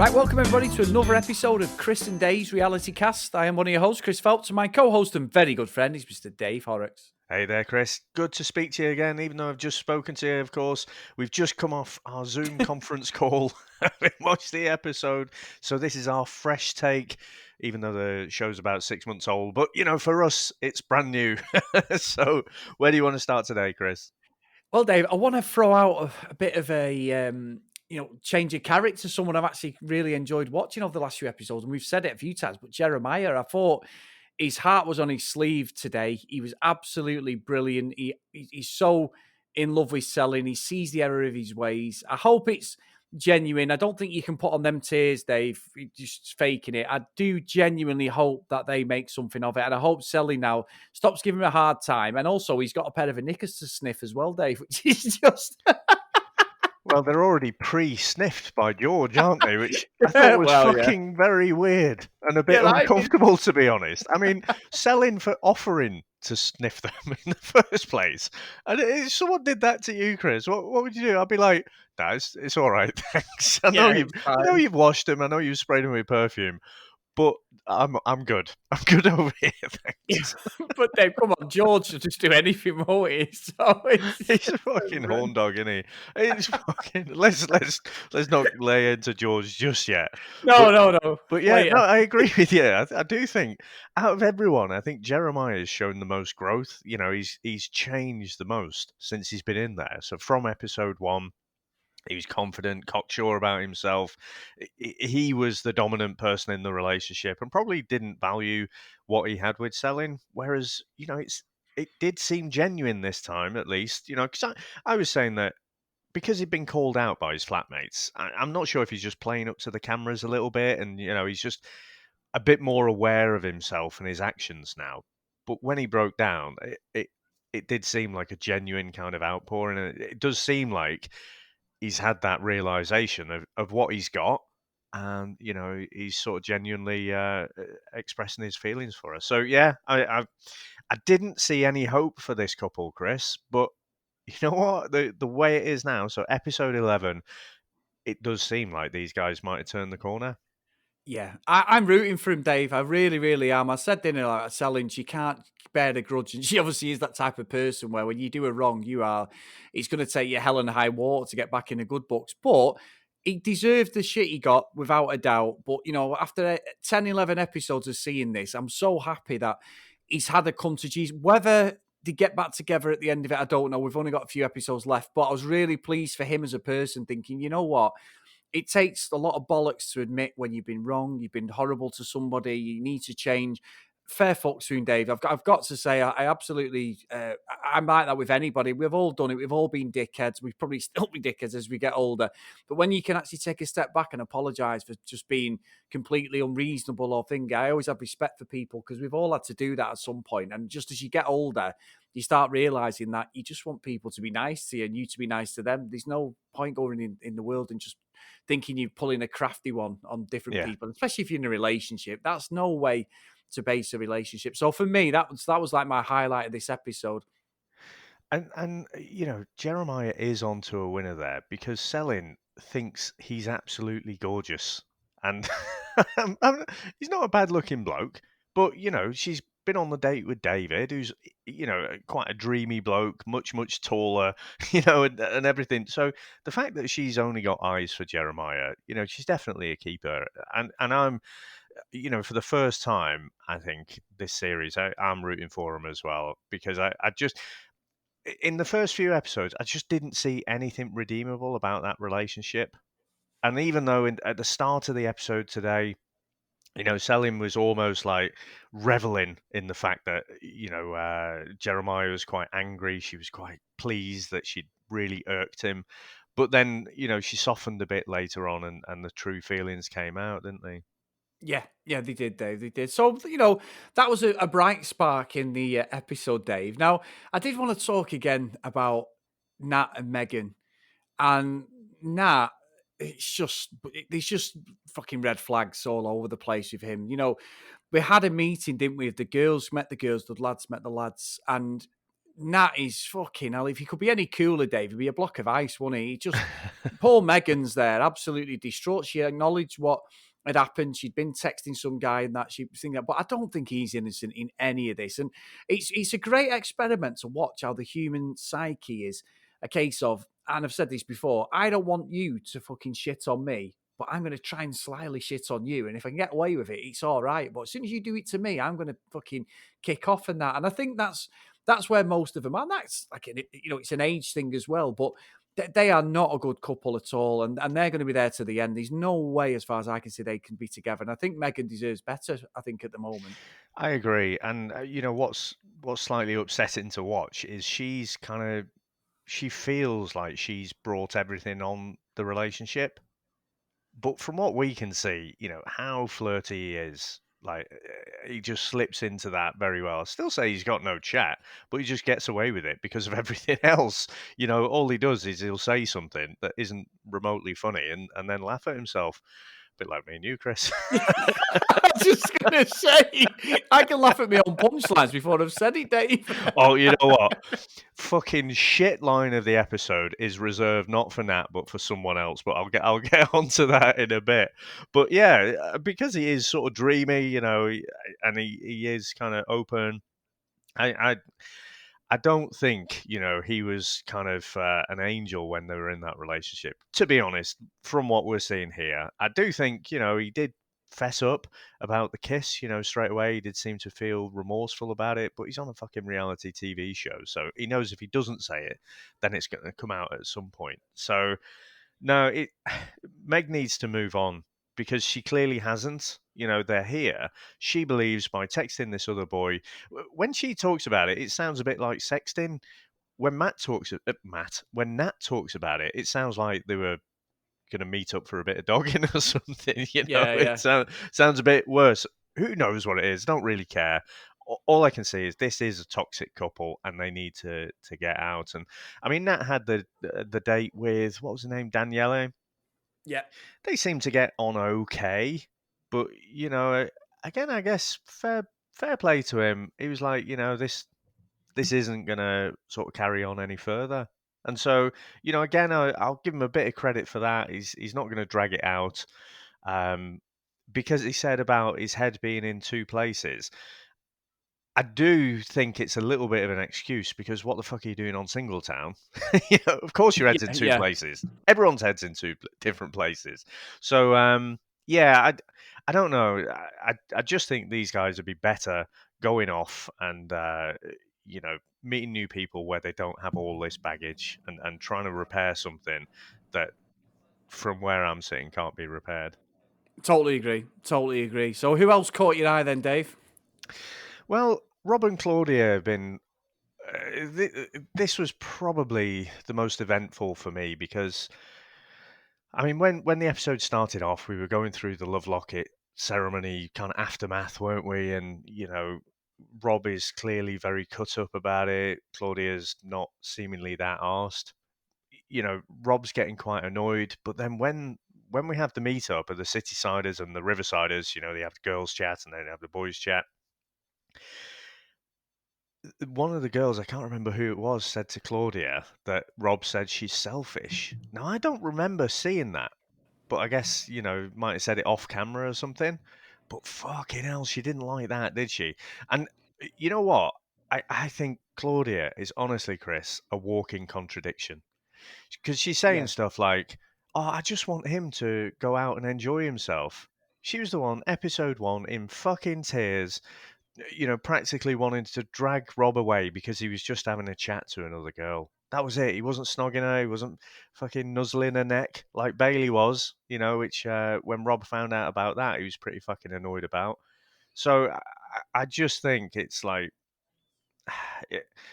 Right, welcome everybody to another episode of Chris and Dave's Reality Cast. I am one of your hosts, Chris Phelps, and my co-host and very good friend is Mr. Dave Horrocks. Hey there, Chris. Good to speak to you again, even though I've just spoken to you, of course. We've just come off our Zoom conference call, having watched the episode. So this is our fresh take, even though the show's about 6 months old. But, you know, for us, it's brand new. So where do you want to start today, Chris? Well, Dave, I want to throw out a bit of a change of character. Someone I've actually really enjoyed watching over the last few episodes, and we've said it a few times. But Jeremiah, I thought his heart was on his sleeve today. He was absolutely brilliant. He's so in love with Selin. He sees the error of his ways. I hope it's genuine. I don't think you can put on them tears, Dave, just faking it. I do genuinely hope that they make something of it. And I hope Selin now stops giving him a hard time. And also, he's got a pair of knickers to sniff as well, Dave, which is just... Well, they're already pre-sniffed by George, aren't they? Which I thought was fucking very weird and a bit uncomfortable, to be honest. I mean, selling for offering to sniff them in the first place. And if someone did that to you, Chris, what would you do? I'd be like, no, it's all right, thanks. I know you've washed them. I know you've sprayed them with perfume. But I'm good. I'm good over here, thanks. But Dave, come on, George will just do anything, won't he? So he's a fucking horn dog, isn't he? It's fucking let's not lay into George just yet. No. But yeah, no, I agree with you. I do think out of everyone, I think Jeremiah has shown the most growth. You know, he's changed the most since he's been in there. So from episode 1. He was confident, cocksure about himself. He was the dominant person in the relationship and probably didn't value what he had with Selin. Whereas, you know, it did seem genuine this time, at least. You know, because I was saying that because he'd been called out by his flatmates, I'm not sure if he's just playing up to the cameras a little bit and, you know, he's just a bit more aware of himself and his actions now. But when he broke down, it did seem like a genuine kind of outpouring. And it does seem like he's had that realization of what he's got, and you know he's sort of genuinely expressing his feelings for us. So yeah, I didn't see any hope for this couple, Chris. But you know what? The way it is now, so episode 11, it does seem like these guys might have turned the corner. Yeah, I'm rooting for him, Dave. I really, really am. I said, didn't I, Selin, she can't bear the grudge. And she obviously is that type of person where when you do a wrong, it's going to take you hell and high water to get back in the good books. But he deserved the shit he got without a doubt. But, you know, after 10, 11 episodes of seeing this, I'm so happy that he's had a come to Jesus. Whether they get back together at the end of it, I don't know. We've only got a few episodes left. But I was really pleased for him as a person, thinking, you know what? It takes a lot of bollocks to admit when you've been wrong, you've been horrible to somebody, you need to change. Fair fuck soon, Dave. I've got to say, I absolutely, I'm like that with anybody. We've all done it. We've all been dickheads. We probably still be dickheads as we get older. But when you can actually take a step back and apologise for just being completely unreasonable or thing, I always have respect for people because we've all had to do that at some point. And just as you get older, you start realising that you just want people to be nice to you and you to be nice to them. There's no point going in the world and just thinking you're pulling a crafty one on different people, especially if you're in a relationship. That's no way to base a relationship. So for me, that was like my highlight of this episode. And you know, Jeremiah is onto a winner there because Selin thinks he's absolutely gorgeous, and he's not a bad-looking bloke. But you know, she's been on the date with David, who's you know quite a dreamy bloke, much taller, you know, and everything. So the fact that she's only got eyes for Jeremiah, you know, she's definitely a keeper. And I'm, you know, for the first time, I think this series, I'm rooting for him as well because I just in the first few episodes, I just didn't see anything redeemable about that relationship. And even though at the start of the episode today, you know, Selin was almost like reveling in the fact that, you know, Jeremiah was quite angry. She was quite pleased that she'd really irked him. But then, you know, she softened a bit later on and the true feelings came out, didn't they? Yeah, they did, Dave. They did. So, you know, that was a bright spark in the episode, Dave. Now, I did want to talk again about Nat and Megan. And Nat, there's just fucking red flags all over the place with him. You know, we had a meeting, didn't we? The girls met the girls, the lads met the lads. And Nat is fucking hell. If he could be any cooler, Dave, he'd be a block of ice, wouldn't he? He just poor Megan's there, absolutely distraught. She acknowledged what had happened. She'd been texting some guy and that she was thinking, but I don't think he's innocent in any of this. And it's a great experiment to watch how the human psyche is a case of, and I've said this before, I don't want you to fucking shit on me, but I'm going to try and slyly shit on you. And if I can get away with it, it's all right. But as soon as you do it to me, I'm going to fucking kick off and that. And I think that's where most of them are. And that's like, it's an age thing as well. But they are not a good couple at all. And they're going to be there to the end. There's no way, as far as I can see, they can be together. And I think Megan deserves better, I think, at the moment. I agree, and what's slightly upsetting to watch is she feels like she's brought everything on the relationship. But from what we can see, how flirty he is, like he just slips into that very well. I still say he's got no chat, but he just gets away with it because of everything else. All he does is he'll say something that isn't remotely funny and then laugh at himself. A bit like me and you, Chris. I was just going to say, I can laugh at my own punchlines before I've said it, Dave. Oh, you know what? Fucking shit line of the episode is reserved not for Nat but for someone else. But I'll get onto that in a bit. But yeah, because he is sort of dreamy, and he is kind of open. I don't think he was kind of an angel when they were in that relationship. To be honest, from what we're seeing here, I do think he did fess up about the kiss. Straight away he did seem to feel remorseful about it. But he's on a fucking reality TV show, so he knows if he doesn't say it, then it's going to come out at some point. So no, Meg needs to move on because she clearly hasn't. They're here. She believes by texting this other boy. When she talks about it, it sounds a bit like sexting. When when Nat talks about it, it sounds like they were going to meet up for a bit of dogging or something. Yeah, yeah. It sounds a bit worse. Who knows what it is? Don't really care. All I can say is this is a toxic couple, and they need to get out. And I mean, Nat had the date with what was her name, Danielle. Yeah. They seem to get on okay, but again, I guess fair play to him. He was like, this isn't gonna sort of carry on any further. And so, again, I'll give him a bit of credit for that. He's not going to drag it out, because he said about his head being in two places. I do think it's a little bit of an excuse because what the fuck are you doing on Singletown? Of course your head's in two Yeah. places. Everyone's head's in two different places. So yeah, I don't know. I just think these guys would be better going off and meeting new people where they don't have all this baggage and trying to repair something that from where I'm sitting can't be repaired. Totally agree. Totally agree. So who else caught your eye then, Dave? Well, Rob and Claudia have been. This was probably the most eventful for me because, I mean, when the episode started off, we were going through the Love Locket ceremony kind of aftermath, weren't we? And Rob is clearly very cut up about it. Claudia's not seemingly that arsed. Rob's getting quite annoyed. But then when we have the meetup of the City Siders and the Riversiders, they have the girls' chat and then they have the boys' chat. One of the girls, I can't remember who it was, said to Claudia that Rob said she's selfish. Now, I don't remember seeing that, but I guess, might have said it off camera or something. But fucking hell, she didn't like that, did she? And you know what? I think Claudia is honestly, Chris, a walking contradiction. Because she's saying Yeah. stuff like, oh, I just want him to go out and enjoy himself. She was the one, episode 1, in fucking tears, practically wanting to drag Rob away because he was just having a chat to another girl. That was it. He wasn't snogging her. He wasn't fucking nuzzling her neck like Bailey was, which when Rob found out about that, he was pretty fucking annoyed about. So I just think it's like,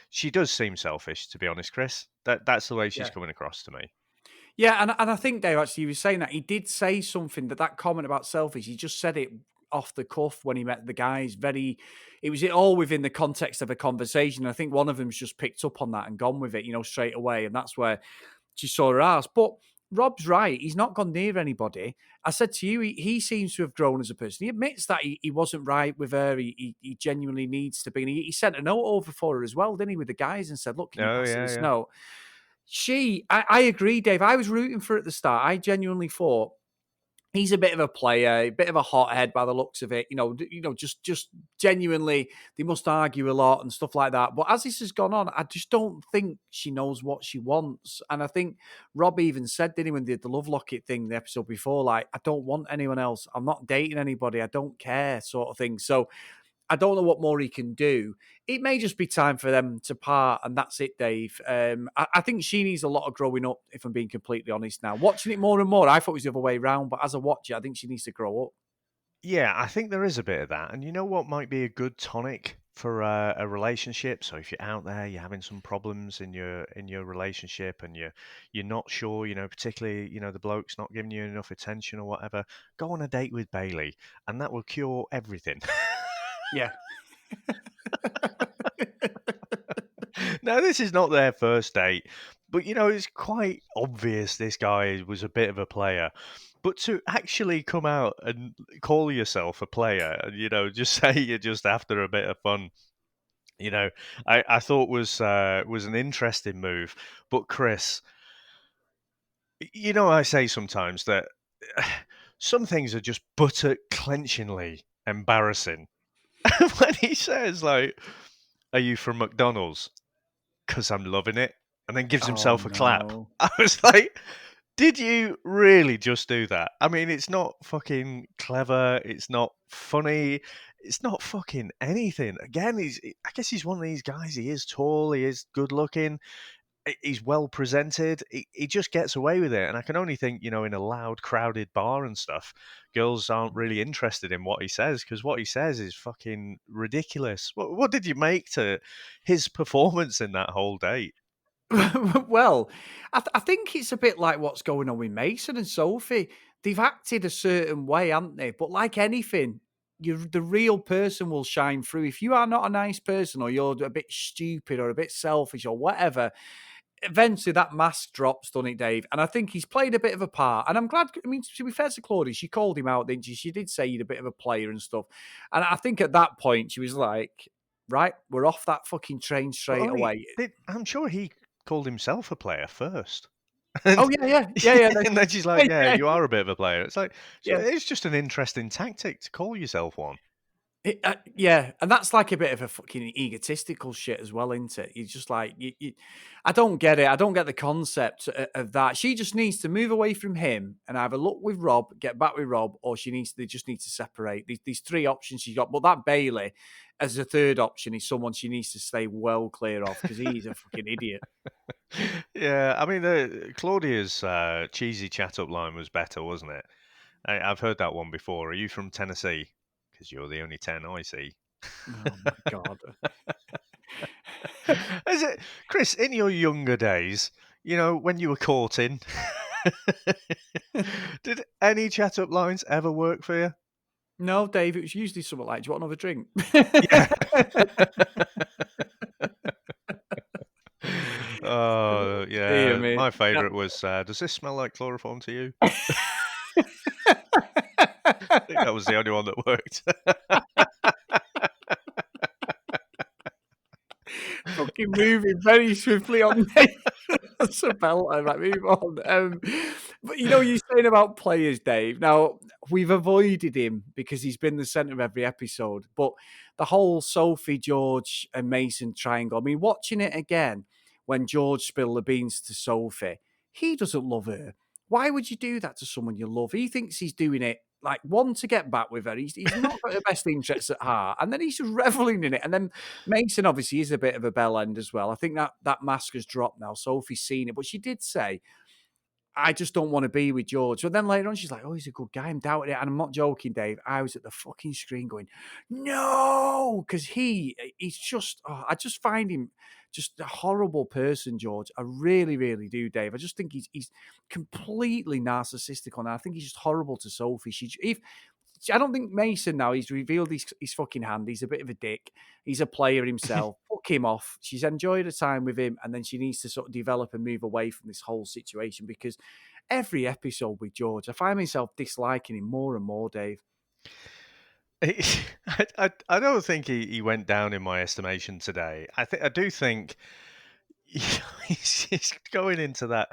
she does seem selfish, to be honest, Chris. That's the way she's Yeah. coming across to me. Yeah, and I think Dave actually he was saying that he did say something that comment about selfish. He just said it off the cuff when he met the guys. It was all within the context of a conversation. I think one of them's just picked up on that and gone with it, straight away, and that's where she saw her ass. But Rob's right. He's not gone near anybody. I said to you, he seems to have grown as a person. He admits that he wasn't right with her. He genuinely needs to be. And he sent a note over for her as well, didn't he, with the guys and said, look, can you Oh pass her yeah, this yeah. note? I agree, Dave. I was rooting for her at the start. I genuinely thought he's a bit of a player, a bit of a hothead by the looks of it. Just genuinely, they must argue a lot and stuff like that. But as this has gone on, I just don't think she knows what she wants. And I think Rob even said, didn't he, when they did the Love Locket thing the episode before, like, I don't want anyone else. I'm not dating anybody. I don't care, sort of thing. So I don't know what more he can do. It may just be time for them to part, and that's it, Dave. I think she needs a lot of growing up, if I'm being completely honest now. Watching it more and more, I thought it was the other way around, but as a watcher, I think she needs to grow up. Yeah, I think there is a bit of that. And you know what might be a good tonic for a relationship? So if you're out there, you're having some problems in your relationship and you're not sure, particularly, the bloke's not giving you enough attention or whatever, go on a date with Bailey and that will cure everything. Yeah. Now, this is not their first date, but it's quite obvious this guy was a bit of a player. But to actually come out and call yourself a player and, just say you're just after a bit of fun, I thought was an interesting move. But Chris, I say sometimes that some things are just butter clenchingly embarrassing. When he says, like, "Are you from McDonald's?" "'Cause I'm loving it," and then gives Oh, himself a clap. no. I was like, did you really just do that? I mean, it's not fucking clever. It's not funny. It's not fucking anything. Again, I guess he's one of these guys. He is tall. He is good looking. He's well presented. He just gets away with it. And I can only think, in a loud, crowded bar and stuff, girls aren't really interested in what he says because what he says is fucking ridiculous. What did you make to his performance in that whole date? Well, I think it's a bit like what's going on with Mason and Sophie. They've acted a certain way, haven't they? But like anything, the real person will shine through. If you are not a nice person or you're a bit stupid or a bit selfish or whatever, eventually that mask drops, doesn't it, Dave? And I think he's played a bit of a part. And I'm glad, I mean, to be fair to Claudia, she called him out, didn't she? She did say he's a bit of a player and stuff. And I think at that point, she was like, right, we're off that fucking train But straight only away. I'm sure he called himself a player first. And Oh, yeah, yeah, yeah, yeah. and then she's like, "Yeah, Yeah, you are a bit of a player." It's like, so yeah. it's just an interesting tactic to call yourself one. Yeah, and that's like a bit of a fucking egotistical shit as well, isn't it? You're just like, I don't get it. I don't get the concept of that. She just needs to move away from him and either look with Rob, get back with Rob, or they just need to separate. These three options she's got. But that Bailey, as a third option, is someone she needs to stay well clear of because he's a fucking idiot. Yeah, I mean, Claudia's cheesy chat up line was better, wasn't it? I've heard that one before. Are you from Tennessee? Because you're the only 10 I see. Oh my god. Is it, Chris, in your younger days, when you were courting, did any chat up lines ever work for you? No, Dave, it was usually something like, do you want another drink? Yeah. Oh, Dear yeah. me. My Yeah. favorite was, does this smell like chloroform to you? I think that was the only one that worked. Fucking moving very swiftly on me. That's a belter, right, move on. But you're saying about players, Dave. Now, we've avoided him because he's been the centre of every episode. But the whole Sophie, George, and Mason triangle, I mean, watching it again when George spilled the beans to Sophie, he doesn't love her. Why would you do that to someone you love? He thinks he's doing it like one to get back with her. He's not got her best interests at heart, and then he's just reveling in it. And then Mason obviously is a bit of a bell end as well. I think that mask has dropped now. Sophie's seen it, but she did say, I just don't want to be with George. But then later on, she's like, oh, he's a good guy. I'm doubting it. And I'm not joking, Dave. I was at the fucking screen going, no, because he's just, I just find him just a horrible person, George. I really, really do, Dave. I just think he's completely narcissistic on that. I think he's just horrible to Sophie. I don't think Mason now, he's revealed his fucking hand. He's a bit of a dick. He's a player himself. Fuck him off. She's enjoyed her time with him, and then she needs to sort of develop and move away from this whole situation because every episode with George. I find myself disliking him more and more, Dave. I don't think he went down in my estimation today. I do think he's going into that.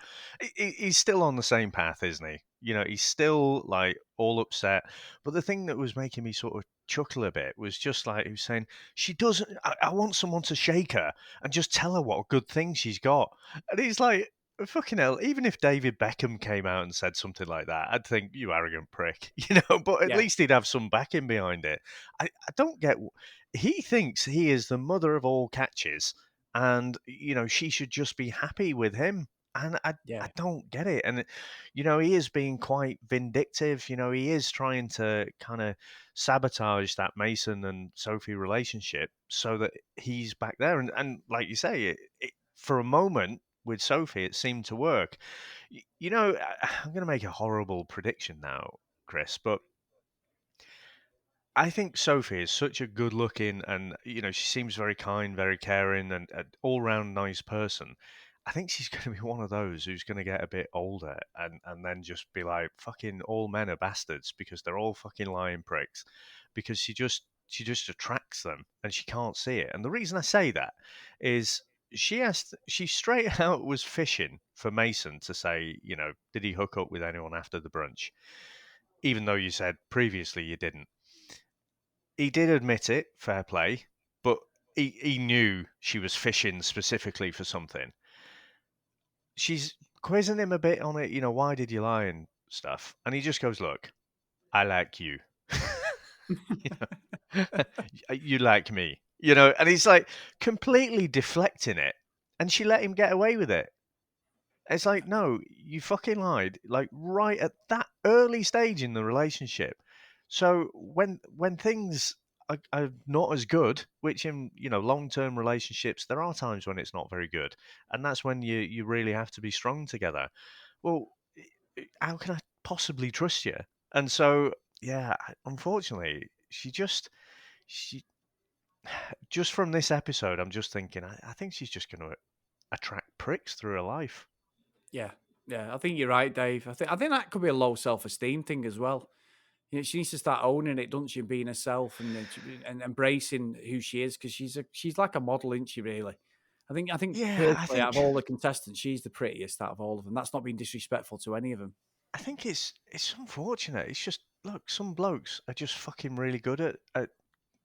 He's still on the same path, isn't he? He's still like all upset. But the thing that was making me sort of chuckle a bit was just like he was saying, "She doesn't. I want someone to shake her and just tell her what a good thing she's got." And he's like, "Fucking hell!" Even if David Beckham came out and said something like that, I'd think you arrogant prick, But at Yeah, least he'd have some backing behind it. I don't get. He thinks he is the mother of all catches and she should just be happy with him, and I yeah, don't get it. And he is being quite vindictive. He is trying to kind of sabotage that Mason and Sophie relationship so that he's back there. And like you say, for a moment with Sophie it seemed to work. I'm going to make a horrible prediction now, Chris, but I think Sophie is such a good looking and she seems very kind, very caring and an all round nice person. I think she's going to be one of those who's going to get a bit older and then just be like fucking all men are bastards because they're all fucking lying pricks because she just attracts them and she can't see it. And the reason I say that is she straight out was fishing for Mason to say, did he hook up with anyone after the brunch? Even though you said previously you didn't. He did admit it, fair play, but he knew she was fishing specifically for something. She's quizzing him a bit on it, why did you lie and stuff. And he just goes, look, I like you. you you like me. And he's like completely deflecting it. And she let him get away with it. It's like, no, you fucking lied, like right at that early stage in the relationship. So when things are not as good, which in long term relationships there are times when it's not very good, and that's when you really have to be strong together. Well, how can I possibly trust you? And so yeah, unfortunately, she just from this episode, I'm just thinking, I think she's just going to attract pricks through her life. yeah, yeah. I think you're right, Dave. I think that could be a low self-esteem thing as well. She needs to start owning it, doesn't she? Being herself and embracing who she is, because she's like a model, isn't she? Really, I think Yeah, I personally, out of think all the contestants, she's the prettiest out of all of them. That's not being disrespectful to any of them. I think it's unfortunate. It's just look, some blokes are just fucking really good at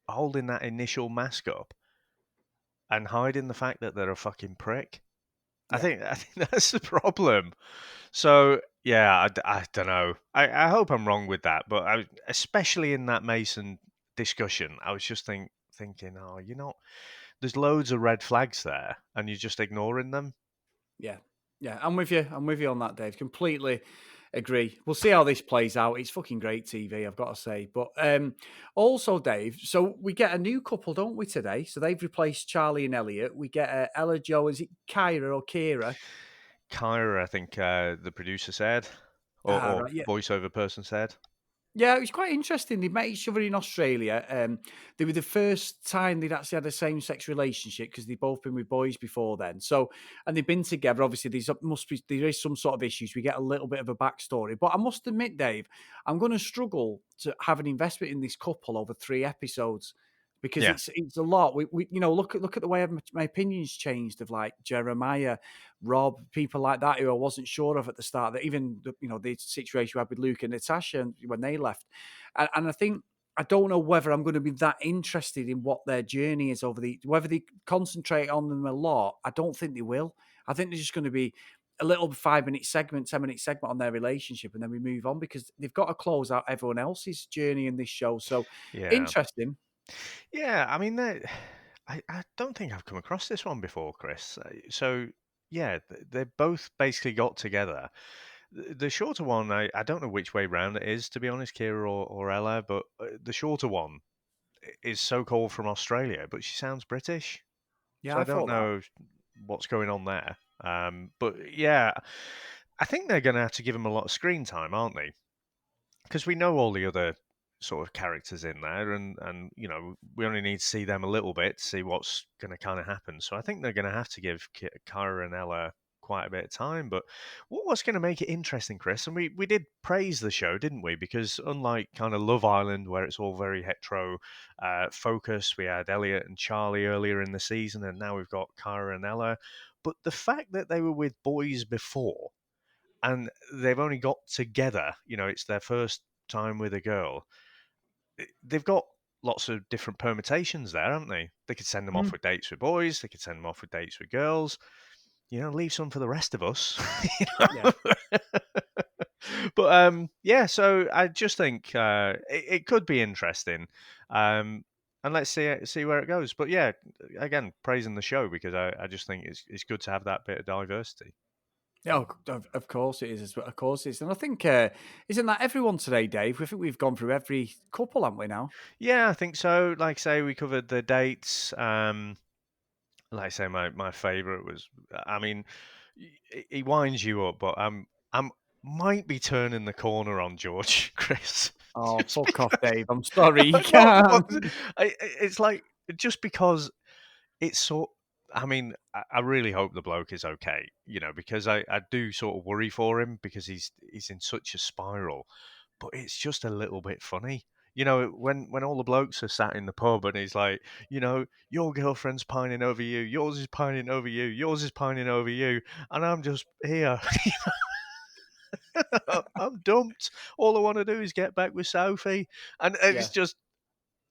holding that initial mask up and hiding the fact that they're a fucking prick. I Yeah, think I think that's the problem. So yeah, I don't know. I hope I'm wrong with that, but especially in that Mason discussion, I was just thinking, oh, there's loads of red flags there, and you're just ignoring them. yeah, yeah. I'm with you. I'm with you on that, Dave. Completely agree. We'll see how this plays out. It's fucking great TV, I've got to say. But also, Dave, so we get a new couple, don't we, today? So they've replaced Charlie and Elliot. We get Ella Jo, is it Kyra or Kira? Kyra, I think the producer said, Ah, or right, yeah. voiceover person said. Yeah, it was quite interesting. They met each other in Australia. They were the first time they'd actually had a same-sex relationship because they'd both been with boys before then. So, and they've been together. Obviously, there is some sort of issues. We get a little bit of a backstory, but I must admit, Dave, I'm going to struggle to have an investment in this couple over 3 episodes because Yeah, it's a lot. We look at the way my opinions changed of like Jeremiah, Rob, people like that who I wasn't sure of at the start. That even the situation we had with Luke and Natasha when they left, and I think I don't know whether I'm going to be that interested in what their journey is whether they concentrate on them a lot. I don't think they will. I think they're just going to be a little 5 minute segment, 10 minute segment on their relationship, and then we move on because they've got to close out everyone else's journey in this show. So yeah. interesting. Yeah, I mean, I don't think I've come across this one before, Chris. So, yeah, they both basically got together. The shorter one, I don't know which way round it is, to be honest, Kira or Ella, but the shorter one is so called from Australia, but she sounds British. Yeah, So I I don't thought that. know what's going on there. But yeah, I think they're going to have to give him a lot of screen time, aren't they? Because we know all the other sort of characters in there, and we only need to see them a little bit to see what's going to kind of happen. So I think they're going to have to give Kyra and Ella. quite a bit of time. But what's going to make it interesting, Chris? And we did praise the show, didn't we? Because unlike kind of Love Island, where it's all very hetero focused, we had Elliot and Charlie earlier in the season, and now we've got Kyra and Ella. But the fact that they were with boys before and they've only got together, it's their first time with a girl, they've got lots of different permutations there, haven't they? They could send them off Mm. with dates with boys, they could send them off with dates with girls, leave some for the rest of us. Yeah. But yeah, so I just think it could be interesting. And let's see where it goes. But yeah, again, praising the show because I just think it's good to have that bit of diversity. Oh, of course it is. Of course it is. And I think, isn't that everyone today, Dave? We think we've gone through every couple, haven't we now? Yeah, I think so. Like I say, we covered the dates. Like I say, my favorite was. I mean, he winds you up, but I'm might be turning the corner on George, Chris, Oh, just fuck off, because. Dave. I'm sorry, you No, can't. it's like just because it's so. I mean, I really hope the bloke is okay, because I do sort of worry for him because he's in such a spiral, but it's just a little bit funny. When all the blokes are sat in the pub and he's like, your girlfriend's pining over you, yours is pining over you, yours is pining over you, and I'm just here. I'm dumped. All I want to do is get back with Sophie, and Yeah.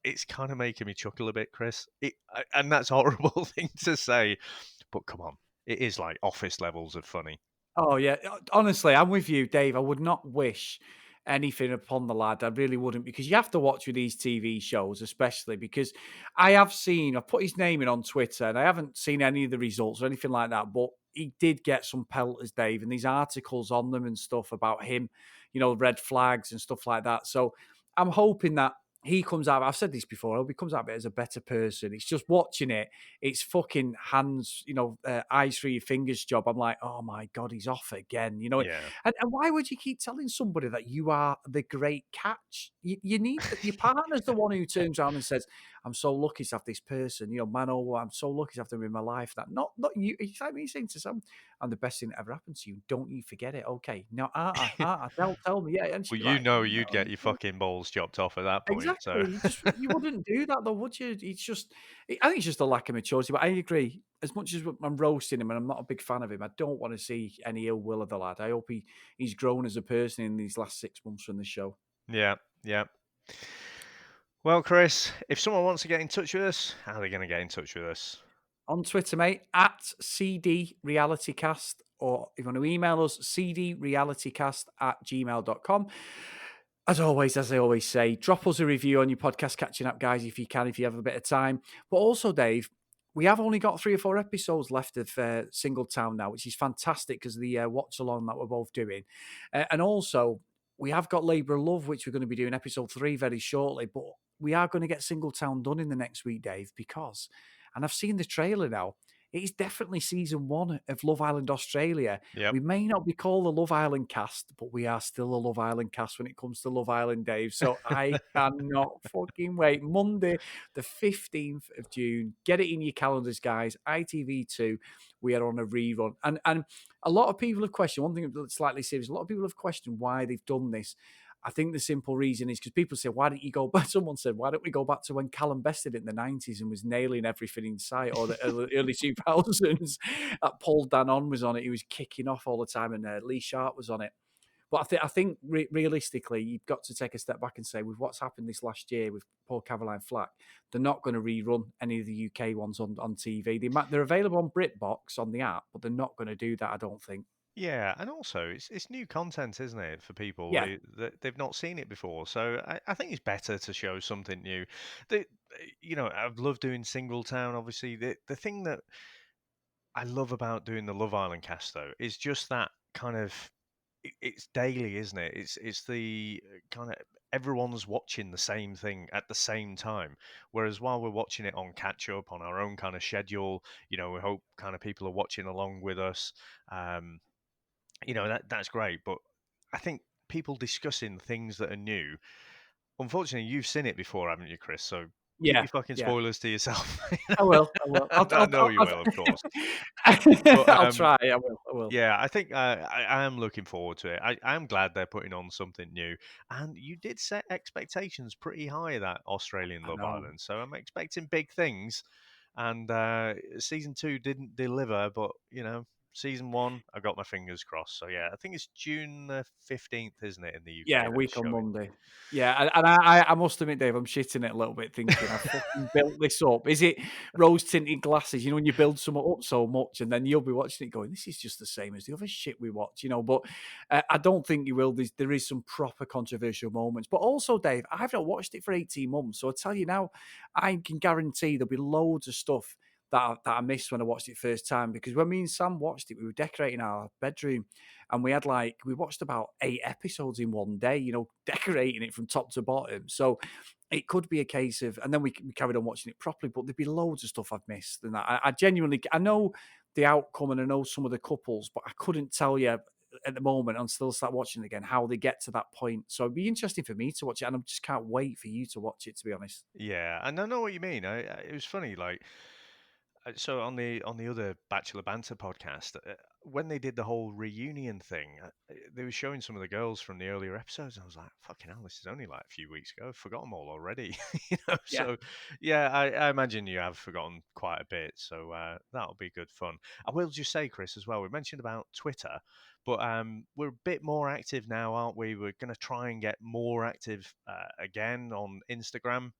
it's kind of making me chuckle a bit, Chris. And that's a horrible thing to say, but come on, it is like office levels of funny. Oh yeah, honestly, I'm with you, Dave. I would not wish anything upon the lad. I really wouldn't, because you have to watch with these TV shows, especially because I put his name in on Twitter, and I haven't seen any of the results or anything like that. But he did get some pelters, Dave, and these articles on them and stuff about him, red flags and stuff like that. So I'm hoping that he comes out. I've said this before. I hope he comes out of it as a better person. It's just watching it. It's fucking hands, eyes through your fingers job. I'm like, oh my God, he's off again. Yeah. And why would you keep telling somebody that you are the great catch? You need your partner's the one who turns around and says, I'm so lucky to have this person, man, oh, I'm so lucky to have them in my life. That not you. It's like me saying to some, I'm the best thing that ever happened to you. Don't you forget it. Okay. Now, tell me. Yeah. And she'd Well, be like, you'd get your no. fucking balls chopped off at that point. So Exactly. You wouldn't do that though, would you? It's just I think it's just a lack of maturity. But I agree. As much as I'm roasting him and I'm not a big fan of him, I don't want to see any ill will of the lad. I hope he's grown as a person in these last 6 months from the show. yeah, yeah. Well, Chris, if someone wants to get in touch with us, how are they going to get in touch with us? On Twitter, mate, at Cdrealitycast, or if you want to email us, cdrealitycast@gmail.com. As always, as I always say, drop us a review on your podcast catching up, guys, if you can, if you have a bit of time. But also, Dave, we have only got 3 or 4 episodes left of Singletown now, which is fantastic because of the watch along that we're both doing. And also, we have got Labour of Love, which we're going to be doing episode 3 very shortly. But we are going to get Singletown done in the next week, Dave, because, and I've seen the trailer now, it is definitely season 1 of Love Island Australia. Yep. We may not be called the Love Island cast, but we are still a Love Island cast when it comes to Love Island, Dave. So I cannot fucking wait. Monday, the 15th of June. Get it in your calendars, guys. ITV2, we are on a rerun. And a lot of people have questioned, one thing that's slightly serious, a lot of people have questioned why they've done this. I think the simple reason is because people say, why don't you go back? Someone said, why don't we go back to when Callum Best did it in the 90s and was nailing everything in sight, or the early 2000s? That Paul Danon was on it. He was kicking off all the time, and Lee Sharp was on it. But I think realistically, you've got to take a step back and say, with what's happened this last year with Paul Caroline Flack, they're not going to rerun any of the UK ones on TV. They're available on BritBox on the app, but they're not going to do that, I don't think. Yeah, and also it's new content, isn't it, for people Yeah. they've not seen it before. So I think it's better to show something new. The I've loved doing Singletown. Obviously, the thing that I love about doing the Love Island cast though is just that kind of it's daily, isn't it? It's the kind of everyone's watching the same thing at the same time. Whereas while we're watching it on catch up on our own kind of schedule, we hope kind of people are watching along with us. Um, that's great, but I think people discussing things that are new. Unfortunately, you've seen it before, haven't you, Chris? So keep Yeah, your fucking yeah. spoilers to yourself. I will. I will. I know you will, of course. But I'll try. I will. I will. yeah, I think I am looking forward to it. I am glad they're putting on something new. And you did set expectations pretty high, that Australian I Love know. Island. So I'm expecting big things. And season 2 didn't deliver, but season 1, I got my fingers crossed. So yeah, I think it's June the 15th, isn't it, in the UK Yeah, that it's week on showing? Monday. Yeah, and I must admit, Dave, I'm shitting it a little bit, thinking I've fucking built this up. Is it rose tinted glasses? You know, when you build something up so much, and then you'll be watching it going, "This is just the same as the other shit we watch," you know. But I don't think you will. There is some proper controversial moments, but also, Dave, I've not watched it for 18 months, so I tell you now, I can guarantee there'll be loads of stuff that I missed when I watched it first time. Because when me and Sam watched it, we were decorating our bedroom, and we watched about 8 episodes in one day, you know, decorating it from top to bottom. So it could be a case of, and then we carried on watching it properly, but there'd be loads of stuff I've missed. And I genuinely, I know the outcome and I know some of the couples, but I couldn't tell you at the moment, and still start watching it again, how they get to that point. So it'd be interesting for me to watch it, and I just can't wait for you to watch it, to be honest. Yeah, and I know what you mean. It was funny, like so on the other Bachelor Banter podcast, when they did the whole reunion thing, they were showing some of the girls from the earlier episodes. And I was like, "Fucking hell, this is only like a few weeks ago. I've forgotten them all already." Yeah. So yeah, I imagine you have forgotten quite a bit. So that'll be good fun. I will just say, Chris, as well. We mentioned about Twitter, but we're a bit more active now, aren't we? We're going to try and get more active again on Instagram.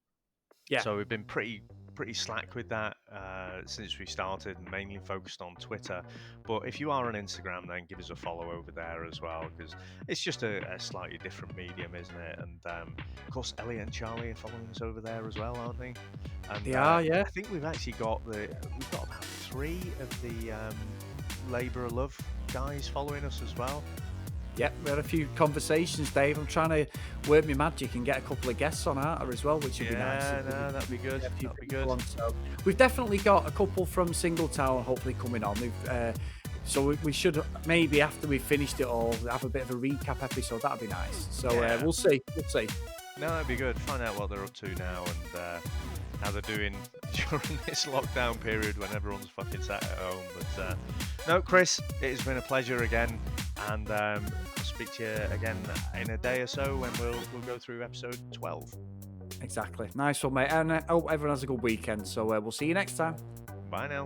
Yeah. So we've been pretty slack with that since we started, and mainly focused on Twitter. But if you are on Instagram, then give us a follow over there as well, because it's just a slightly different medium, isn't it? And of course, Elliot and Charlie are following us over there as well, aren't they? And They are, yeah. I think we've actually got about 3 of the Labour of Love guys following us as well. Yeah, we had a few conversations, Dave. I'm trying to work my magic and get a couple of guests on Arter as well, which would be nice. Yeah, no, that'd be good. Get a few That'd be people good. on. So we've definitely got a couple from Singletown hopefully coming on. So we should, maybe after we've finished it all, have a bit of a recap episode. That'd be nice. So Yeah. we'll see. We'll see. No, that'd be good. Find out what they're up to now and how they're doing during this lockdown period when everyone's fucking sat at home. But no, Chris, it has been a pleasure again, and I'll speak to you again in a day or so when we'll go through episode 12. Exactly. Nice one, mate. And I hope everyone has a good weekend. So we'll see you next time. Bye now.